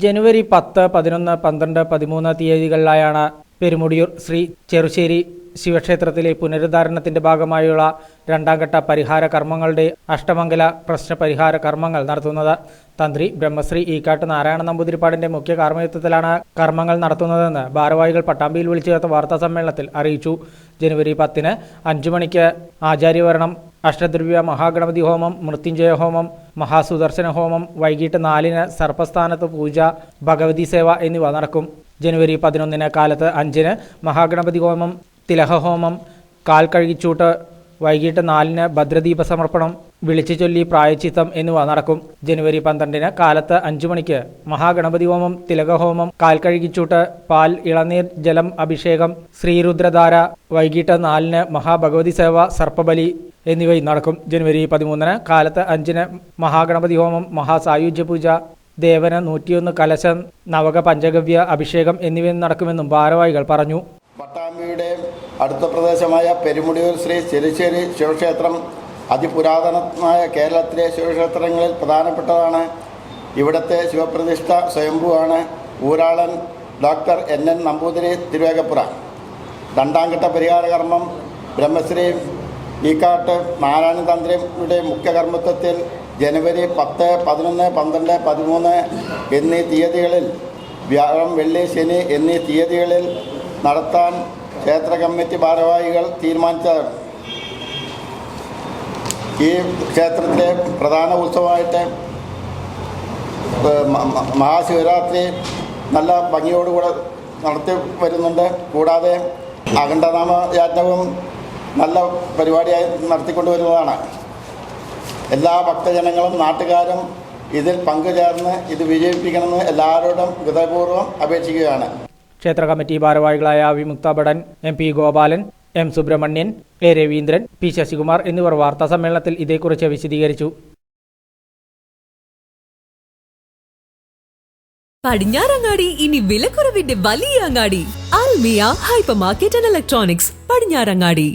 ജനുവരി 10, 11, 12, 13 തീയതികളിലായാണ് പെരുമുടിയൂർ ശ്രീ ചെറുശ്ശേരി ശിവക്ഷേത്രത്തിലെ പുനരുദ്ധാരണത്തിന്റെ ഭാഗമായുള്ള രണ്ടാംഘട്ട പരിഹാര കർമ്മങ്ങളുടെ അഷ്ടമംഗല പ്രശ്ന പരിഹാര കർമ്മങ്ങൾ നടത്തുന്നത്. തന്ത്രി ബ്രഹ്മശ്രീ ഈക്കാട്ട് നാരായണ നമ്പൂതിരിപ്പാടിന്റെ മുഖ്യ കാർമ്മികത്വത്തിലാണ് കർമ്മങ്ങൾ നടത്തുന്നതെന്ന് ഭാരവാഹികൾ പട്ടാമ്പിയിൽ വിളിച്ചു ചേർത്ത വാർത്താ സമ്മേളനത്തിൽ അറിയിച്ചു. ജനുവരി 10 5 മണിക്ക് ആചാര്യവരണം, അഷ്ടദ്രവ്യ മഹാഗണപതി ഹോമം, മൃത്യുഞ്ജയ ഹോമം, മഹാസുദർശന ഹോമം, വൈകിട്ട് 4 സർപ്പസ്ഥാനത്ത് പൂജ, ഭഗവതി സേവ എന്നിവ നടക്കും. ജനുവരി 11 കാലത്ത് 5 മഹാഗണപതി ഹോമം, തിലഹഹോമം, കാൽ കഴുകിച്ചൂട്ട്, വൈകിട്ട് 4 ഭദ്രദീപ സമർപ്പണം, വിളിച്ചു ചൊല്ലി പ്രായച്ചിത്തം എന്നിവ നടക്കും. ജനുവരി 12 കാലത്ത് 5 മണിക്ക് മഹാഗണപതി ഹോമം, തിലകഹോമം, കാൽ കഴുകിച്ചൂട്ട്, പാൽ, ഇളനീർ, ജലം, അഭിഷേകം, ശ്രീരുദ്രധാര, വൈകിട്ട് 4 മഹാഭഗവതി സേവ, സർപ്പബലി എന്നിവയും നടക്കും. ജനുവരി 13 കാലത്ത് 5 മഹാഗണപതി ഹോമം, മഹാസായുജ്യ പൂജ, ദേവന് 101 കലശം, നവക പഞ്ചഗവ്യ അഭിഷേകം എന്നിവയും നടക്കുമെന്നും ഭാരവാഹികൾ പറഞ്ഞു. പട്ടാമ്പിയുടെ അടുത്ത പ്രദേശമായ പെരുമുടിയൂർ ശ്രീ ചെറുശ്ശേരി ശിവക്ഷേത്രം അതിപുരാതനമായ കേരളത്തിലെ ശിവക്ഷേത്രങ്ങളിൽ പ്രധാനപ്പെട്ടതാണ്. ഇവിടുത്തെ ശിവപ്രതിഷ്ഠ സ്വയംഭൂവാണ്. ഊരാളൻ ഡോക്ടർ NN നമ്പൂതിരി തിരുവേഗപ്പുറ. രണ്ടാംഘട്ട പരിഹാര കർമ്മം ബ്രഹ്മശ്രീ ഈക്കാട്ട് നാരായണ തന്ത്രിയുടെ മുഖ്യ കർമ്മത്വത്തിൽ ജനുവരി 10, 11, 12, 13 എന്നീ തീയതികളിൽ, വ്യാഴം, വെള്ളി, ശനി എന്നീ തീയതികളിൽ നടത്താൻ ക്ഷേത്ര കമ്മിറ്റി ഭാരവാഹികൾ തീരുമാനിച്ചതാണ്. ഈ ക്ഷേത്രത്തിലെ പ്രധാന ഉത്സവമായിട്ട് മഹാശിവരാത്രി നല്ല ഭംഗിയോടുകൂടെ നടത്തി വരുന്നുണ്ട്. കൂടാതെ അഖണ്ഡനാമ യാജ്ഞവും നല്ല പരിപാടിയായി നടത്തിക്കൊണ്ടുവരുന്നതാണ്. എല്ലാ ഭക്തജനങ്ങളും നാട്ടുകാരും ഇതിൽ പങ്കുചേർന്ന് ഇത് വിജയിപ്പിക്കണമെന്ന് എല്ലാവരോടും ഹൃദയപൂർവ്വം അപേക്ഷിക്കുകയാണ്. ക്ഷേത്ര കമ്മിറ്റി ഭാരവാഹികളായ വിമുക്ത ഭടൻ, MP Gopalan, M Subramanian, A Raveendran, P Sasikumar എന്നിവർ വാർത്താ സമ്മേളനത്തിൽ ഇതേക്കുറിച്ച് വിശദീകരിച്ചു. പടിഞ്ഞാറങ്ങാടി ഇനി വിലക്കുറവിന്റെ വലിയ അങ്ങാടി. Almiya hyper market and electronics, Padinjarangadi.